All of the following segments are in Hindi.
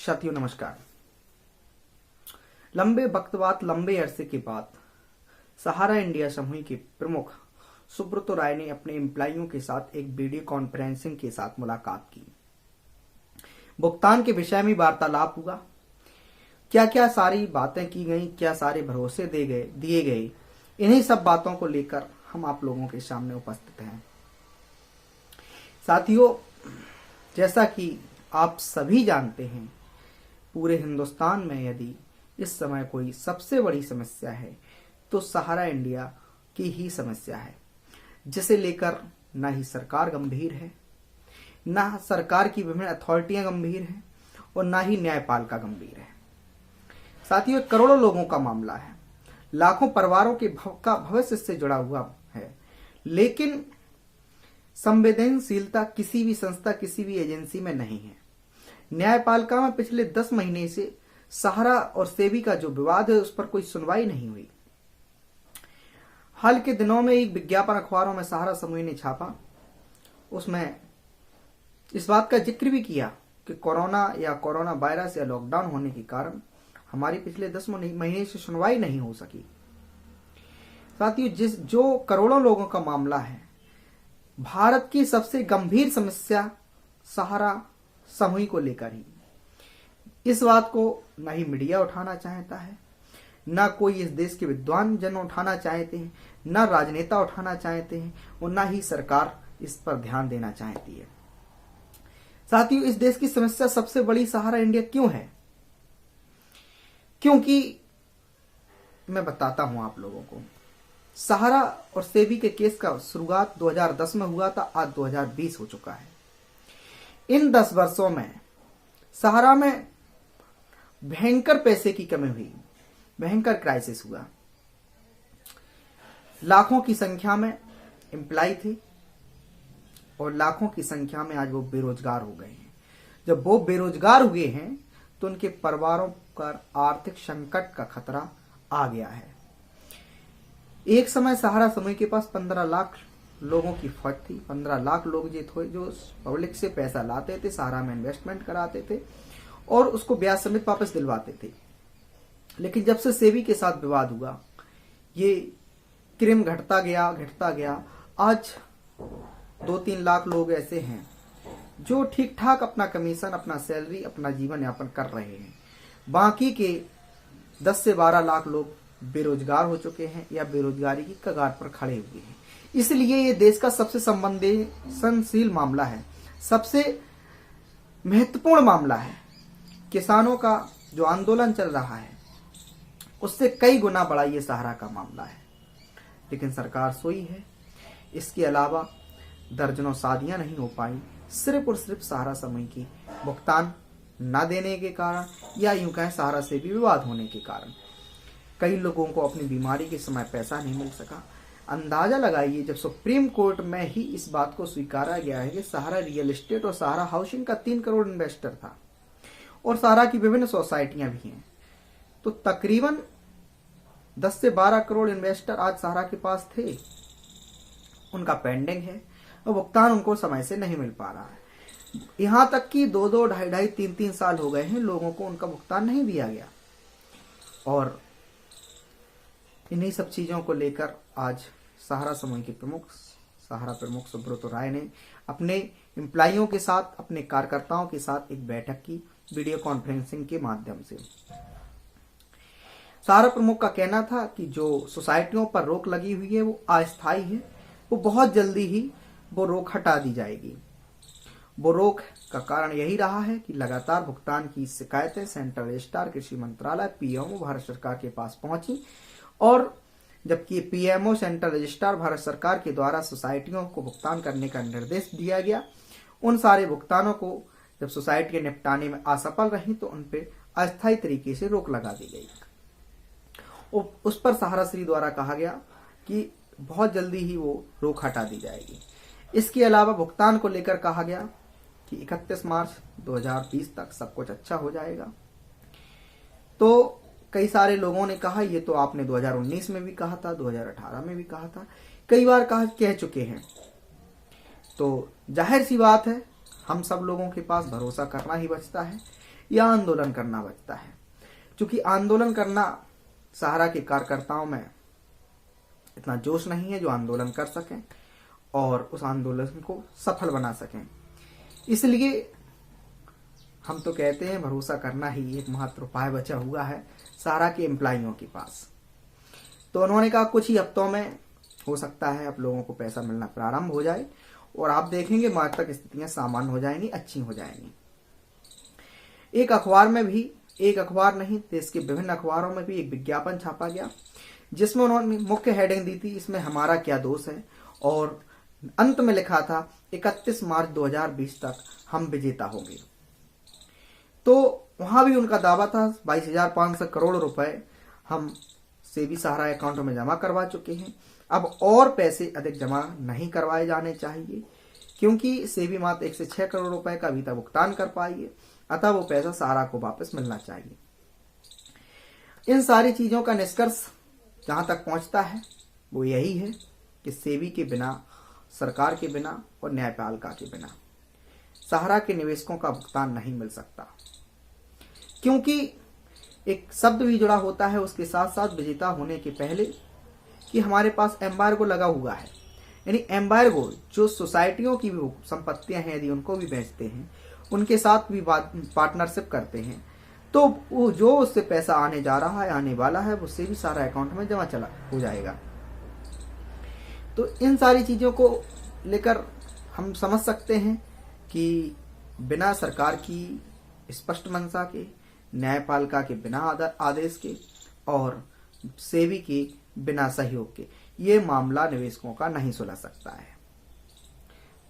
साथियों नमस्कार। लंबे वक्त बाद, लंबे अरसे के बाद सहारा इंडिया समूह के प्रमुख सुब्रतो राय ने अपने एम्प्लॉइयों के साथ एक वीडियो कॉन्फ्रेंसिंग के साथ मुलाकात की। भुगतान के विषय में वार्तालाप हुआ। क्या क्या सारी बातें की गई, क्या सारे भरोसे दिए गए, इन्हीं सब बातों को लेकर हम आप लोगों के सामने उपस्थित हैं। साथियों, जैसा कि आप सभी जानते हैं, पूरे हिंदुस्तान में यदि इस समय कोई सबसे बड़ी समस्या है तो सहारा इंडिया की ही समस्या है, जिसे लेकर ना ही सरकार गंभीर है, ना सरकार की विभिन्न अथॉरिटियां गंभीर हैं और ना ही न्यायपालिका गंभीर है। साथियों, करोड़ों लोगों का मामला है, लाखों परिवारों का भविष्य से जुड़ा हुआ है, लेकिन संवेदनशीलता किसी भी संस्था, किसी भी एजेंसी में नहीं है। न्यायपालिका में पिछले 10 महीने से सहारा और सेबी का जो विवाद है उस पर कोई सुनवाई नहीं हुई। हाल के दिनों में एक विज्ञापन अखबारों में सहारा समूह ने छापा, उसमें इस बात का जिक्र भी किया कि कोरोना वायरस या लॉकडाउन होने के कारण हमारी पिछले 10 महीने से सुनवाई नहीं हो सकी। साथियों, जो करोड़ों लोगों का मामला है, भारत की सबसे गंभीर समस्या सहारा समूह को लेकर ही, इस बात को न ही मीडिया उठाना चाहता है, न कोई इस देश के विद्वान जन उठाना चाहते हैं, न राजनेता उठाना चाहते हैं और न ही सरकार इस पर ध्यान देना चाहती है। साथियों, इस देश की समस्या सबसे बड़ी सहारा इंडिया क्यों है? क्योंकि मैं बताता हूं आप लोगों को, सहारा और सेबी के केस का शुरुआत 2010 में हुआ था, आज 2020 हो चुका है। इन 10 वर्षों में सहारा में भयंकर पैसे की कमी हुई, भयंकर क्राइसिस हुआ। लाखों की संख्या में एम्प्लॉय थे और लाखों की संख्या में आज वो बेरोजगार हो गए हैं। जब वो बेरोजगार हुए हैं तो उनके परिवारों पर आर्थिक संकट का खतरा आ गया है। एक समय सहारा समूह के पास 15 लाख लोगों की फौज थी। 15 लाख लोग जो पब्लिक से पैसा लाते थे, सहारा में इन्वेस्टमेंट कराते थे और उसको ब्याज समेत वापस दिलवाते थे। लेकिन जब से सेबी के साथ विवाद हुआ, ये क्रिम घटता गया। आज 2-3 लाख लोग ऐसे हैं जो ठीक ठाक अपना कमीशन, अपना सैलरी, अपना जीवन यापन कर रहे हैं। बाकी के 10 से 12 लाख लोग बेरोजगार हो चुके हैं या बेरोजगारी की कगार पर खड़े हुए हैं। इसलिए ये देश का सबसे संवेदनशील मामला है, सबसे महत्वपूर्ण मामला है। किसानों का जो आंदोलन चल रहा है उससे कई गुना बड़ा ये सहारा का मामला है, लेकिन सरकार सोई है। इसके अलावा दर्जनों शादियां नहीं हो पाई, सिर्फ और सिर्फ सहारा समूह की भुगतान न देने के कारण, या यूं कहें सहारा से भी विवाद होने के कारण। कई लोगों को अपनी बीमारी के समय पैसा नहीं मिल सका। अंदाजा लगाइए, जब सुप्रीम कोर्ट में ही इस बात को स्वीकारा गया है कि सहारा रियल एस्टेट और सहारा हाउसिंग का 3 करोड़ इन्वेस्टर था और सहारा की विभिन्न सोसाइटियां भी हैं, तो तकरीबन 10 से 12 करोड़ इन्वेस्टर आज सहारा के पास थे, उनका पेंडिंग है और भुगतान उनको समय से नहीं मिल पा रहा है। यहां तक कि 2-2, 2.5, 3-3 साल हो गए हैं, लोगों को उनका भुगतान नहीं दिया गया। और इन्हीं सब चीजों को लेकर आज सहारा समूह के सहारा प्रमुख सुब्रतो राय ने अपने एम्प्लॉइयों के साथ, अपने कार्यकर्ताओं के साथ एक बैठक की वीडियो कॉन्फ्रेंसिंग के माध्यम से। सहारा प्रमुख का कहना था कि जो सोसाइटियों पर रोक लगी हुई है वो अस्थायी है, वो बहुत जल्दी ही वो रोक हटा दी जाएगी। वो रोक का कारण यही रहा है कि लगातार भुगतान की शिकायतें सेंट्रल रजिस्ट्रार, कृषि मंत्रालय, पीएमओ भारत सरकार के पास पहुंची, और जबकि पीएमओ सेंट्रल रजिस्ट्रार भारत सरकार के द्वारा सोसाइटियों को भुगतान करने का निर्देश दिया गया, उन सारे भुगतानों को जब सोसाइटियां निपटाने में असफल रही तो उन पर अस्थायी तरीके से रोक लगा दी गई। उस पर सहारा श्री द्वारा कहा गया कि बहुत जल्दी ही वो रोक हटा दी जाएगी। इसके अलावा भुगतान को लेकर कहा गया कि 31 मार्च 2020 तक सब कुछ अच्छा हो जाएगा। तो कई सारे लोगों ने कहा, ये तो आपने 2019 में भी कहा था, 2018 में भी कहा था, कई बार कह चुके हैं। तो जाहिर सी बात है, हम सब लोगों के पास भरोसा करना ही बचता है। या आंदोलन करना बचता है। क्योंकि आंदोलन करना सहारा के कार्यकर्ताओं में इतना जोश नहीं है जो आंदोलन कर सकें और उस आंदोलन को सफल बना सकें। इसलिए हम तो कहते हैं भरोसा करना ही एकमात्र उपाय बचा हुआ है सहारा के एम्प्लॉइयों के पास। तो उन्होंने कहा कुछ ही हफ्तों में हो सकता है आप लोगों को पैसा मिलना प्रारंभ हो जाए और आप देखेंगे मार्च तक स्थितियां सामान्य हो जाएंगी, अच्छी हो जाएंगी। एक अखबार में भी, एक अखबार नहीं देश के विभिन्न अखबारों में भी एक विज्ञापन छापा गया जिसमें उन्होंने मुख्य हेडिंग दी थी इसमें हमारा क्या दोष है, और अंत में लिखा था 31 मार्च 2020 तक हम विजेता होंगे। तो वहां भी उनका दावा था 22,500 करोड़ रुपए हम सेबी सहारा अकाउंट में जमा करवा चुके हैं। अब और पैसे अधिक जमा नहीं करवाए जाने चाहिए क्योंकि सेबी मात्र 1 से 6 करोड़ रुपए का अभी तक भुगतान कर पाई है, अतः वो पैसा सहारा को वापस मिलना चाहिए। इन सारी चीजों का निष्कर्ष जहां तक पहुंचता है वो यही है कि सेबी के बिना, सरकार के बिना और न्यायपालिका के बिना सहारा के निवेशकों का भुगतान नहीं मिल सकता। क्योंकि एक शब्द भी जुड़ा होता है उसके साथ साथ विजेता होने के पहले कि हमारे पास एम्बार्गो लगा हुआ है, यानी एम्बार्गो जो सोसाइटियों की भी संपत्तियां हैं यदि उनको भी बेचते हैं, उनके साथ भी पार्टनरशिप करते हैं, तो वो जो उससे पैसा आने जा रहा है, आने वाला है, उससे भी सारा अकाउंट में जमा चला हो जाएगा। तो इन सारी चीजों को लेकर हम समझ सकते हैं कि बिना सरकार की स्पष्ट मंशा के, न्यायपालिका के बिना आदेश के और सेबी के बिना सहयोग के ये मामला निवेशकों का नहीं सुलझ सकता है।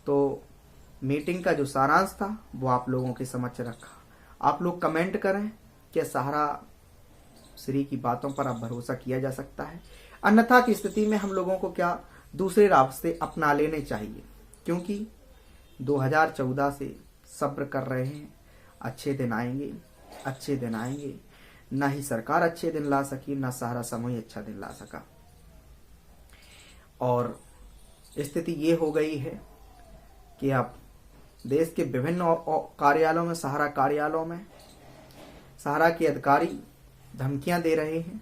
तो मीटिंग का जो सारांश था वो आप लोगों के समक्ष रखा। आप लोग कमेंट करें कि सहारा श्री की बातों पर अब भरोसा किया जा सकता है, अन्यथा की स्थिति में हम लोगों को क्या दूसरे रास्ते अपना लेने चाहिए, क्योंकि 2014 से सब्र कर रहे हैं। अच्छे दिन आएंगे, अच्छे दिन आएंगे। ना ही सरकार अच्छे दिन ला सकी, ना सहारा समूह अच्छा दिन ला सका, और स्थिति ये हो गई है कि अब देश के विभिन्न कार्यालयों में, सहारा कार्यालयों में सहारा के अधिकारी धमकियां दे रहे हैं,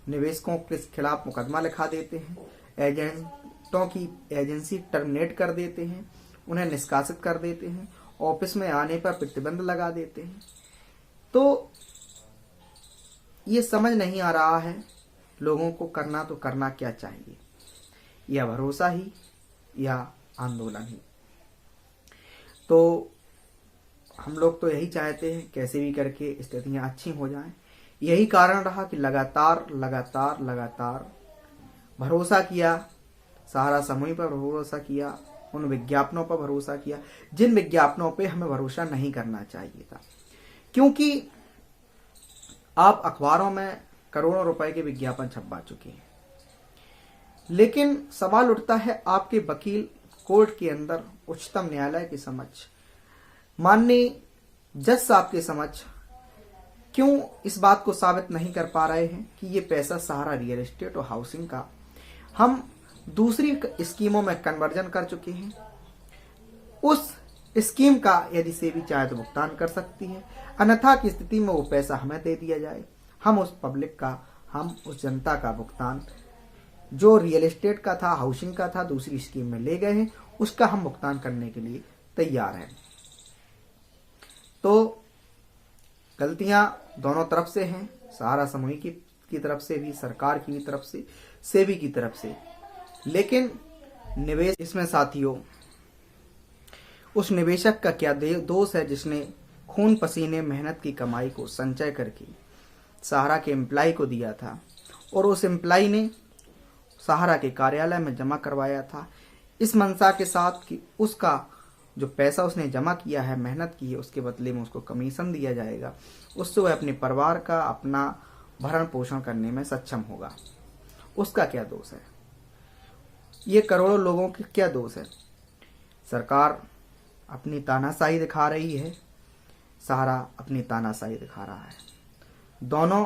निवेशकों के खिलाफ मुकदमा लिखा देते हैं, एजेंटों की एजेंसी टर्मिनेट कर देते हैं, उन्हें निष्कासित कर देते हैं, ऑफिस में आने पर प्रतिबंध लगा देते हैं। तो ये समझ नहीं आ रहा है लोगों को करना तो करना क्या चाहिए, या भरोसा ही या आंदोलन ही। तो हम लोग तो यही चाहते हैं कैसे भी करके स्थितियां अच्छी हो जाएं। यही कारण रहा कि लगातार लगातार लगातार भरोसा किया, सहारा समूह पर भरोसा किया, उन विज्ञापनों पर भरोसा किया जिन विज्ञापनों पे हमें भरोसा नहीं करना चाहिए था। क्योंकि आप अखबारों में करोड़ों रुपए के विज्ञापन छपवा चुके हैं, लेकिन सवाल उठता है आपके वकील कोर्ट के अंदर उच्चतम न्यायालय के समक्ष, माननीय जज साहब के समक्ष क्यों इस बात को साबित नहीं कर पा रहे हैं कि ये पैसा सहारा रियल एस्टेट और हाउसिंग का हम दूसरी स्कीमों में कन्वर्जन कर चुके हैं। उस स्कीम का यदि सेबी चाहे तो भुगतान कर सकती है, अन्यथा की स्थिति में वो पैसा हमें दे दिया जाए। हम उस पब्लिक का, हम उस जनता का भुगतान जो रियल एस्टेट का था, हाउसिंग का था, दूसरी स्कीम में ले गए हैं, उसका हम भुगतान करने के लिए तैयार हैं। तो गलतियां दोनों तरफ से हैं, सहारा समूह की तरफ से भी, सरकार की तरफ से, सेबी की तरफ से। लेकिन निवेश इसमें साथियों, उस निवेशक का क्या दोष है जिसने खून पसीने मेहनत की कमाई को संचय करके सहारा के एम्प्लाई को दिया था, और उस एम्प्लाई ने सहारा के कार्यालय में जमा करवाया था इस मंशा के साथ कि उसका जो पैसा उसने जमा किया है, मेहनत की है, उसके बदले में उसको कमीशन दिया जाएगा, उससे वह अपने परिवार का, अपना भरण पोषण करने में सक्षम होगा। उसका क्या दोष है? ये करोड़ों लोगों के क्या दोष है? सरकार अपनी तानाशाही दिखा रही है, सहारा अपनी तानाशाही दिखा रहा है। दोनों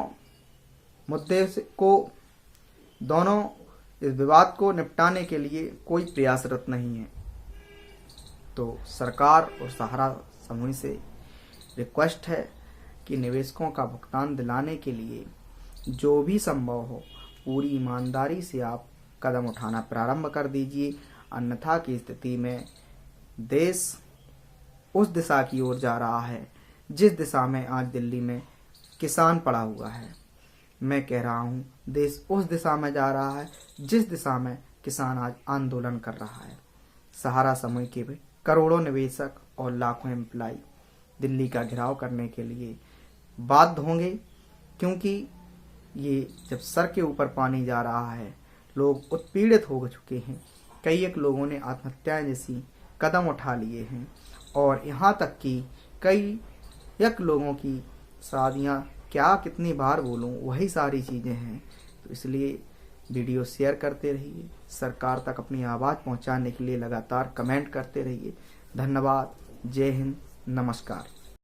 मुद्दे को, दोनों इस विवाद को निपटाने के लिए कोई प्रयासरत नहीं है। तो सरकार और सहारा समूह से रिक्वेस्ट है कि निवेशकों का भुगतान दिलाने के लिए जो भी संभव हो पूरी ईमानदारी से आप कदम उठाना प्रारंभ कर दीजिए, अन्यथा की स्थिति में देश उस दिशा की ओर जा रहा है जिस दिशा में आज दिल्ली में किसान पड़ा हुआ है। मैं कह रहा हूँ देश उस दिशा में जा रहा है जिस दिशा में किसान आज आंदोलन कर रहा है। सहारा समूह के भी करोड़ों निवेशक और लाखों एम्प्लाई दिल्ली का घेराव करने के लिए बाध्य होंगे, क्योंकि ये जब सर के ऊपर पानी जा रहा है, लोग उत्पीड़ित हो चुके हैं, कई एक लोगों ने आत्महत्याएं जैसी कदम उठा लिए हैं और यहाँ तक कि कई एक लोगों की शादियाँ, क्या कितनी बार बोलूँ, वही सारी चीज़ें हैं। तो इसलिए वीडियो शेयर करते रहिए, सरकार तक अपनी आवाज़ पहुँचाने के लिए लगातार कमेंट करते रहिए। धन्यवाद। जय हिंद। नमस्कार।